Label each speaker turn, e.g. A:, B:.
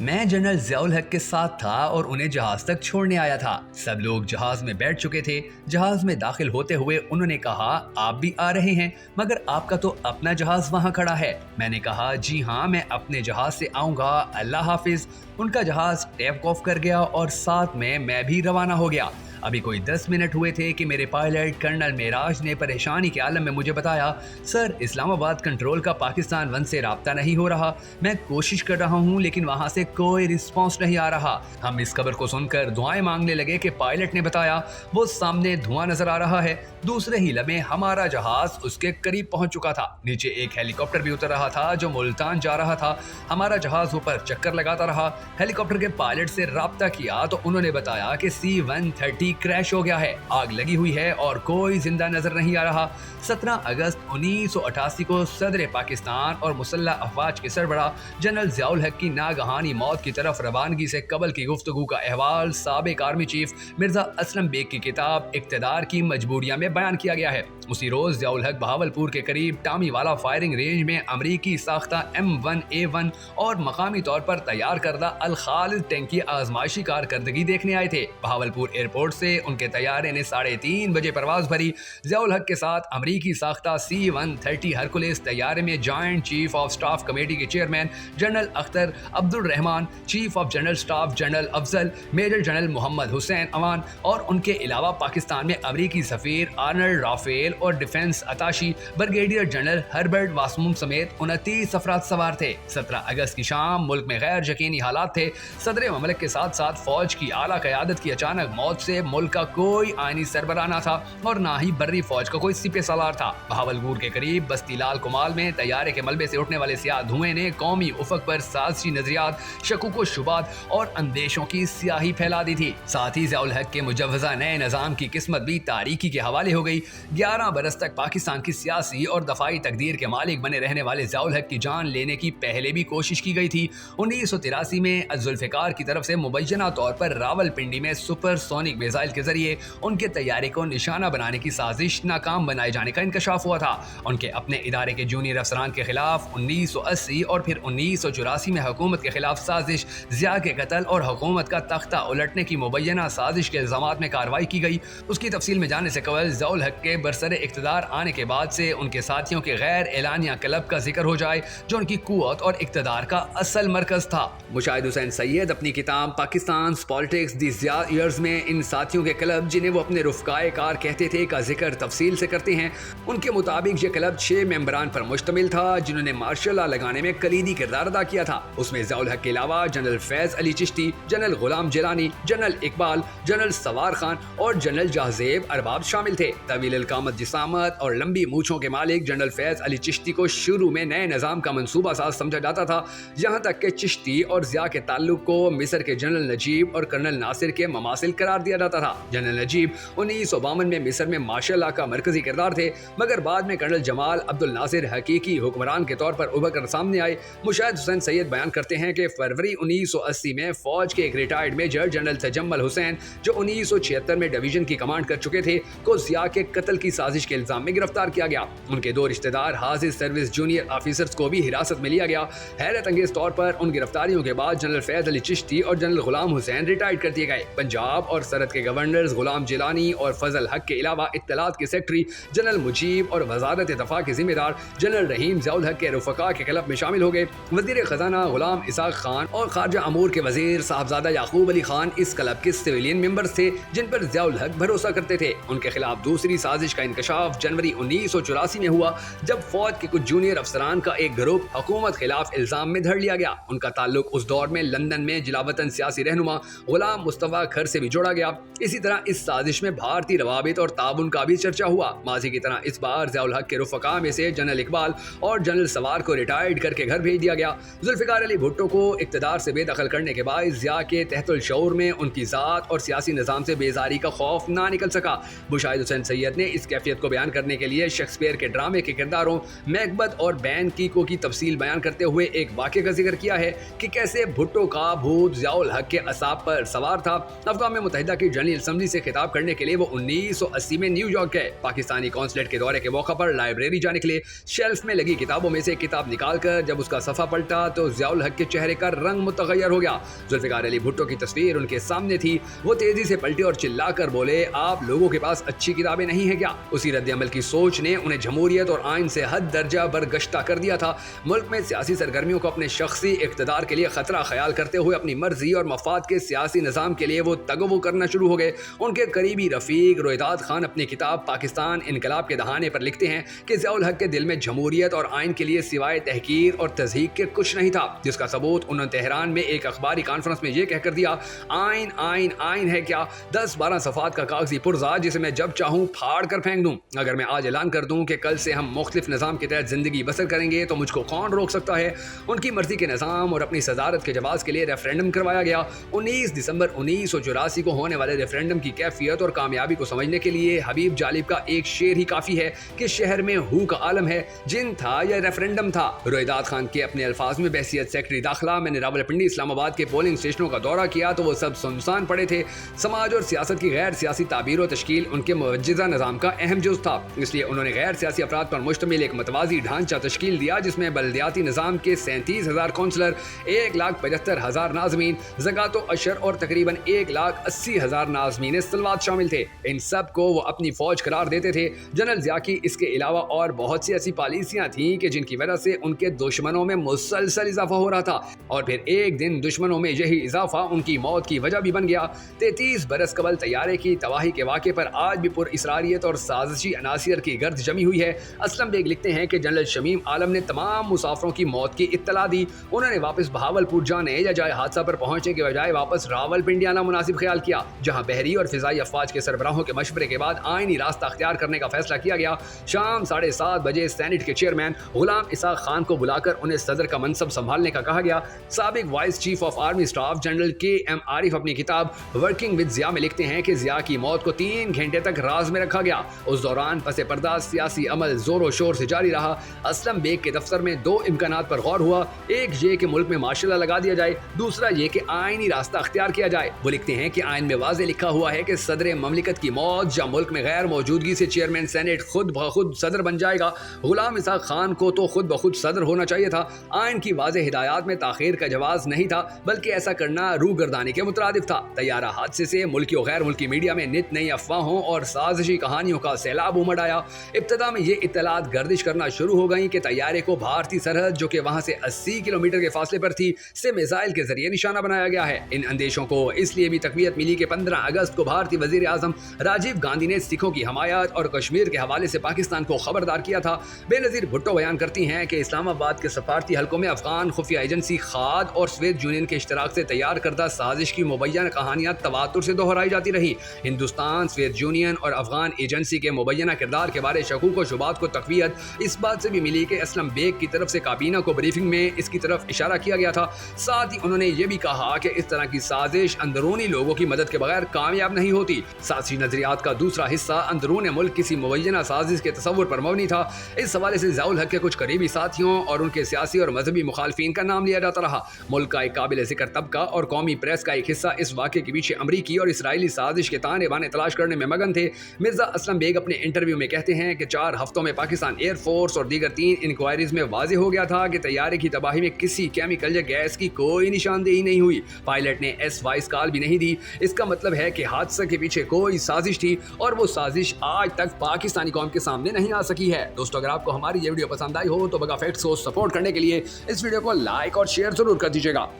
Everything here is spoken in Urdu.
A: میں جنرل ضیاء الحق کے ساتھ تھا اور انہیں جہاز تک چھوڑنے آیا تھا۔ سب لوگ جہاز میں بیٹھ چکے تھے۔ جہاز میں داخل ہوتے ہوئے انہوں نے کہا آپ بھی آ رہے ہیں، مگر آپ کا تو اپنا جہاز وہاں کھڑا ہے۔ میں نے کہا جی ہاں، میں اپنے جہاز سے آؤں گا، اللہ حافظ۔ ان کا جہاز ٹیک آف کر گیا اور ساتھ میں بھی روانہ ہو گیا۔ ابھی کوئی 10 منٹ ہوئے تھے کہ میرے پائلٹ کرنل معراج نے پریشانی کے عالم میں مجھے بتایا، سر اسلام آباد کنٹرول کا پاکستان 1 سے رابطہ نہیں ہو رہا۔ میں کوشش کر رہا ہوں لیکن وہاں سے کوئی رسپانس نہیں آ رہا۔ ہم اس خبر کو سن کر دعائیں مانگنے لگے کہ پائلٹ نے بتایا وہ سامنے دھواں نظر آ رہا ہے۔ دوسرے ہی لمحے ہمارا جہاز اس کے قریب پہنچ چکا تھا۔ نیچے ایک ہیلی کاپٹر بھی اتر رہا تھا جو ملتان جا رہا تھا۔ ہمارا جہاز اوپر چکر لگاتا رہا۔ ہیلی کاپٹر کے پائلٹ سے رابطہ کیا تو انہوں نے بتایا کہ C-130 کریش ہو گیا ہے، آگ لگی ہوئی ہے اور کوئی زندہ نظر نہیں آ رہا۔ 17 اگست 1988 کو صدر پاکستان اور مسلح افواج کے سربراہ جنرل ضیاء الحق کی ناگہانی موت کی طرف روانگی سے قبل کی گفتگو کا احوال سابق آرمی چیف مرزا اسلم بیگ کی کتاب اقتدار کی مجبوریاں میں بیان کیا گیا ہے۔ اسی روز ضیاء الحق بہاولپور کے قریب ٹامی والا فائرنگ رینج میں امریکی ساختہ M1A1 اور مقامی طور پر تیار کردہ الخالد ٹینک کی آزمائشی کارکردگی دیکھنے آئے تھے۔ بہاولپور ایئرپورٹ سے ان کے طیارے نے 3:30 بجے پرواز بھری۔ ضیاء الحق کے ساتھ امریکی ساختہ C-130 ہرکولیس طیارے میں joint chief of staff committee کے chairman general Akhtar Abdur Rahman, chief of general staff general Afzal, major general Muhammad Hussain Aman اور ان کے علاوہ پاکستان میں امریکی سفیر آرنلڈ رافیل اور defence attache brigadier general Herbert Wassom سمیت 29 افراد سوار تھے۔ 17 اگست کی شام ملک میں غیر یقینی حالات تھے۔ صدر مملکت کے ساتھ ساتھ فوج کی اعلیٰ قیادت کی اچانک موت سے ملک کا کوئی آئینی سربراہ نہ تھا اور نہ ہی بری فوج کا کوئی سپہ سالار تھا۔ بہاولپور کے قریب بستی لال کمال میں طیارے کے ملبے سے اٹھنے والے سیاہ دھوئیں نے قومی افق پر سازشی نظریات، شکوک و شبہات اور اندیشوں کی سیاہی پھیلا دی تھی۔ ساتھ ہی ضیاء الحق کے مجوزہ نئے نظام کی قسمت بھی تاریکی کے حوالے ہو گئی۔ 11 برس تک پاکستان کی سیاسی اور دفاعی تقدیر کے مالک بنے رہنے والے ضیاء الحق کی جان لینے کی پہلے بھی کوشش کی گئی تھی۔ 1983 میں ذوالفقار کی طرف سے مبینہ طور پر راولپنڈی میں سپر سونک میزائل کے ذریعے ان کے طیارے کو نشانہ بنانے کی سازش ناکام بنائے جانے کا انکشاف ہوا تھا۔ ان کے اپنے ادارے کے جونیئر افسران کے خلاف 1980 اور پھر 1984 میں حکومت کے خلاف سازش، ضیاء کے قتل اور حکومت کا تختہ الٹنے کی مبینہ سازش کے الزامات میں کارروائی کی گئی۔ اس کی تفصیل میں جانے سے قبل ضیاء الحق کے برسر اقتدار آنے کے بعد سے ان کے ساتھیوں کے غیر اعلانیہ کلب کا ذکر ہو جائے جو ان کی قوت اور اقتدار کا اصل مرکز تھا۔ مشاہد حسین سید اپنی کتاب پاکستان's پالیٹکس دی ضیاء ایئرز میں ان ساتھیوں کے کلب جنہیں وہ اپنے رفقائے کار کہتے تھے کا ذکر تفصیل سے کرتے ہیں۔ ان کے مطابق یہ کلب 6 ممبران پر مشتمل تھا جنہوں نے مارشل لا لگانے میں کلیدی کردار ادا کیا تھا۔ اس میں ضیاء الحق کے علاوہ جنرل فیض علی Chishti, general Ghulam Jilani, general Iqbal, general سوار خان اور جنرل جہزیب ارباب شامل تھے۔ طویل القامت جسامت اور لمبی مونچھوں کے مالک جنرل فیض علی چشتی کو شروع میں نئے نظام کا منصوبہ ساز سمجھا جاتا تھا، یہاں تک کہ چشتی اور ضیاء کے تعلق کو مصر کے جنرل نجیب اور کرنل ناصر کے مماثل قرار دیا جاتا تھا۔ جنرل نجیب 1952 میں مصر میں مارشل لا کا مرکزی کردار تھے، مگر بعد میں کرنل جمال عبد الناصر حقیقی حکمران کے طور پر ابھر کر سامنے آئے۔ مشاہد حسین سید بیان کرتے ہیں کہ فروری 1980 میں فوج کے ایک ریٹائرڈ میجر جنرل تجمل حسین جو 1976 میں ڈویژن کی کمانڈ کر چکے تھے کو ضیاء کے قتل کی سازش کے الزام میں گرفتار کیا گیا۔ ان کے 2 رشتہ دار حاضر سروس جونیئر آفیسرز کو بھی حراست میں لیا گیا۔ حیرت انگیز طور پر ان گرفتاریوں کے بعد جنرل فیض علی چشتی اور جنرل غلام حسین ریٹائرڈ کر دیے گئے۔ پنجاب اور سرحد کے گورنرز غلام جیلانی اور فضل حق کے علاوہ اطلاعات کے سیکرٹری جنرل مجیب اور وزارت دفاع کے ذمہ دار جنرل رحیم ضیاء الحق کے رفقا کے کلب میں شامل ہو گئے۔ وزیر خزانہ غلام اسحاق خان اور خارجہ امور کے وزیر صاحبزادہ یعقوب علی خان اس کلب کے سویلین ممبرز تھے جن پر ضیاء الحق بھروسہ کرتے تھے۔ ان کے خلاف دوسری سازش کا انکشاف جنوری 1984 میں ہوا جب فوج کے کچھ جونیئر افسران کا ایک گروپ حکومت خلاف الزام میں دھر لیا گیا۔ ان کا تعلق اس دور میں لندن میں جلاوطن سیاسی رہنما غلام مصطفیٰ کھر سے بھی جوڑا گیا۔ اسی طرح اس سازش میں بھارتی روابط اور تعاون کا بھی چرچا ہوا۔ ماضی کی طرح اس بار ضیاء الحق کے رفقا میں سے جنرل اقبال اور جنرل سوار کو ریٹائرڈ کر کے گھر بھیج دیا گیا۔ ذوالفقار علی بھٹو کو اقتدار سے بے دخل کرنے کے باعث ضیاء کے تحت الشعور میں ان کی ذات اور سیاسی نظام سے بیزاری کا خوف نہ نکل سکا۔ مشاہد حسین سید نے اس کیفیت شخصیت کو بیان کرنے کے لیے شیکسپیئر کے ڈرامے کے کرداروں میکبت اور بین کیکو کی تفصیل بیان کرتے ہوئے ایک واقعے کا ذکر کیا ہے کہ کیسے بھٹو کا بھوت ضیاء الحق کے اعصاب پر سوار تھا۔ اقوام متحدہ کی جنرل اسمبلی سے خطاب کرنے کے لیے وہ 1980 میں نیو یارک گئے۔ پاکستانی قونصلیٹ کے دورے کے موقع پر لائبریری جانے کے لیے شیلف میں لگی کتابوں میں سے ایک کتاب نکال کر جب اس کا صفحہ پلٹا تو ضیاء الحق کے چہرے کا رنگ متغیر ہو گیا۔ ذوالفقار علی بھٹو کی تصویر ان کے سامنے تھی۔ وہ تیزی سے پلٹے اور چلا کر بولے، آپ لوگوں کے پاس اچھی کتابیں نہیں ہیں کیا؟ اسی رد عمل کی سوچ نے انہیں جمہوریت اور آئین سے حد درجہ برگشتہ کر دیا تھا۔ ملک میں سیاسی سرگرمیوں کو اپنے شخصی اقتدار کے لیے خطرہ خیال کرتے ہوئے اپنی مرضی اور مفاد کے سیاسی نظام کے لیے وہ تگو کرنا شروع ہو گئے۔ ان کے قریبی رفیق رویداد خان اپنی کتاب پاکستان انقلاب کے دہانے پر لکھتے ہیں کہ ضیاء الحق کے دل میں جمہوریت اور آئین کے لیے سوائے تحقیر اور تضحیک کے کچھ نہیں تھا، جس کا ثبوت انہوں نے تہران میں ایک اخباری کانفرنس میں یہ کہہ کر دیا، آئین آئین آئین ہے کیا؟ 10-12 صفحات کا کاغذی پرزہ جسے میں جب چاہوں پھاڑ کر پھینک دوں۔ اگر میں آج اعلان کر دوں کہ کل سے ہم مختلف نظام کے تحت زندگی بسر کریں گے تو مجھ کو کون روک سکتا ہے؟ ان کی مرضی کے نظام اور اپنی صدارت کے جواز کے لیے ریفرینڈم کروایا گیا۔ 19 دسمبر 1984 کو ہونے والے ریفرینڈم کی کیفیت اور کامیابی کو سمجھنے کے لیے حبیب جالب کا ایک شعر ہی کافی ہے کہ شہر میں ہو کا عالم ہے، جن تھا یا ریفرینڈم تھا۔ رویداد خان کے اپنے الفاظ میں بحیثیت سیکرٹری داخلہ میں نے راولپنڈی اسلام آباد کے پولنگ اسٹیشنوں کا دورہ کیا تو وہ سب سنسان پڑے تھے۔ سماج اور سیاست کی غیر سیاسی تعبیر و تشکیل ان کے موجزہ نظام کا اہم جز تھا، اس لیے انہوں نے غیر سیاسی افراد پر مشتمل ایک متوازی ڈھانچہ تشکیل دیا جس میں بلدیاتی نظام کے 37,000 کونسلر، 1,75,000 ناظمین، زکوٰۃ و عشر اور تقریباً 1,80,000 ناظمین سلوات شامل تھے۔ ان سب کو وہ اپنی فوج قرار دیتے تھے۔ جنرل ضیاء کی اس کے علاوہ اور بہت سی ایسی پالیسیاں تھیں کہ جن کی وجہ سے ان کے دشمنوں میں مسلسل اضافہ ہو رہا تھا، اور پھر ایک دن دشمنوں میں یہی اضافہ ان کی موت کی وجہ بھی بن گیا۔ 33 برس قبل طیارے کی تباہی کے واقعے پر آج بھی پر اسراریت اور سازشی عناصر کی گرد جمی ہوئی ہے۔ اسلم بیگ لکھتے ہیں کہ جنرل شمیم عالم نے تمام مسافروں کی موت کی اطلاع دی۔ انہوں نے واپس بہاولپور جانے یا جائے حادثہ پر پہنچنے کے بجائے واپس راولپنڈی آنا مناسب خیال کیا، جہاں بحری اور فضائی افواج کے سربراہوں کے مشورے کے بعد آئینی راستہ اختیار کرنے کا فیصلہ کیا گیا۔ شام 7:30 بجے سینٹ کے چیئرمین غلام اسحاق خان کو بلا کر انہیں صدر کا منصب سنبھالنے کا کہا گیا۔ سابق vice chief of army staff general کے عارف اپنی کتاب ورکنگ ود ضیاء میں لکھتے ہیں کہ ضیاء کی موت کو 3 گھنٹے تک راز میں رکھا گیا۔ اس دوران پس پردہ سیاسی عمل زور و شور سے جاری رہا۔ اسلم بیگ کے دفتر میں 2 امکانات پر غور ہوا، ایک یہ کہ ملک میں مارشل لا لگا دیا جائے، دوسرا یہ کہ آئینی راستہ اختیار کیا جائے۔ وہ لکھتے ہیں کہ آئین میں واضح لکھا ہوا ہے کہ صدر مملکت کی موت یا ملک میں غیر موجودگی سے چیئرمین سینٹ خود بخود صدر بن جائے گا۔ غلام اسحاق خان کو تو خود بخود صدر ہونا چاہیے تھا۔ آئین کی واضح ہدایات میں تاخیر کا جواز نہیں تھا، بلکہ ایسا کرنا روح گردانی کے مترادف تھا۔ طیارہ حادثے سے ملکی و غیر ملکی میڈیا میں نت نئی افواہوں اور سازشی کہانیوں کا سیلاب امڑ آیا۔ ابتدا میں یہ اطلاعات گردش کرنا شروع ہو گئیں کہ طیارے کو بھارتی سرحد، جو کہ وہاں سے 80 کلومیٹر کے فاصلے پر تھی، سے میزائل کے ذریعے نشانہ بنایا گیا ہے۔ ان اندیشوں کو اس لیے بھی تقویت ملی کہ 15 اگست کو بھارتی وزیر اعظم راجیو گاندھی نے سکھوں کی حمایت اور کشمیر کے حوالے سے پاکستان کو خبردار کیا تھا۔ بے نظیر بھٹو بیان کرتی ہیں کہ اسلام آباد کے سفارتی حلقوں میں افغان خفیہ ایجنسی خاد اور سوویت یونین کے اشتراک سے تیار کردہ سازش کی مبینہ کہانیاں تواتر سے دہرائی جاتی رہی۔ ہندوستان، سوویت یونین اور افغان ایجنسی کے مبینہ کردار کے بارے شکوک و شبہات کو تقویت اس بات سے بھی ملی کہ اسلم بیگ کی طرف سے کابینہ کو بریفنگ میں اس کی طرف اشارہ کیا گیا تھا۔ ساتھ ہی انہوں نے یہ بھی کہا کہ اس طرح کی سازش اندرونی لوگوں کی مدد کے بغیر کامیاب نہیں ہوتی۔ سازشی نظریات کا دوسرا حصہ اندرون ملک کسی مبینہ سازش کے تصور پر مبنی تھا۔ اس حوالے سے ضیاء الحق کے کچھ قریبی ساتھیوں اور ان کے سیاسی اور مذہبی مخالفین کا نام لیا جاتا رہا۔ ملک کا ایک قابل ذکر طبقہ اور قومی پریس کا ایک حصہ اس واقعے کے پیچھے امریکی اور اسرائیلی سازش کے تانے بانے تلاش کرنے میں مگن تھے۔ مرزا اسلم بیگ اپنے انٹرویو میں کہتے ہیں کہ 4 ہفتوں میں پاکستان ایئر فورس اور دیگر 3 انکوائریز میں واضح ہو گیا تھا کہ طیارے کی تباہی میں کسی کیمیکل یا گیس کی کوئی نشاندہی نہیں ہوئی۔ پائلٹ نے SOS کال بھی نہیں دی۔ اس کا مطلب ہے کہ حادثہ کے پیچھے کوئی سازش تھی اور وہ سازش آج تک پاکستانی قوم کے سامنے نہیں آ سکی ہے۔ دوستو، اگر آپ کو ہماری یہ ویڈیو پسند آئی ہو تو بگا فیکٹس کو سپورٹ کرنے کے لیے اس ویڈیو کو لائک اور شیئر ضرور کر دیجیے گا۔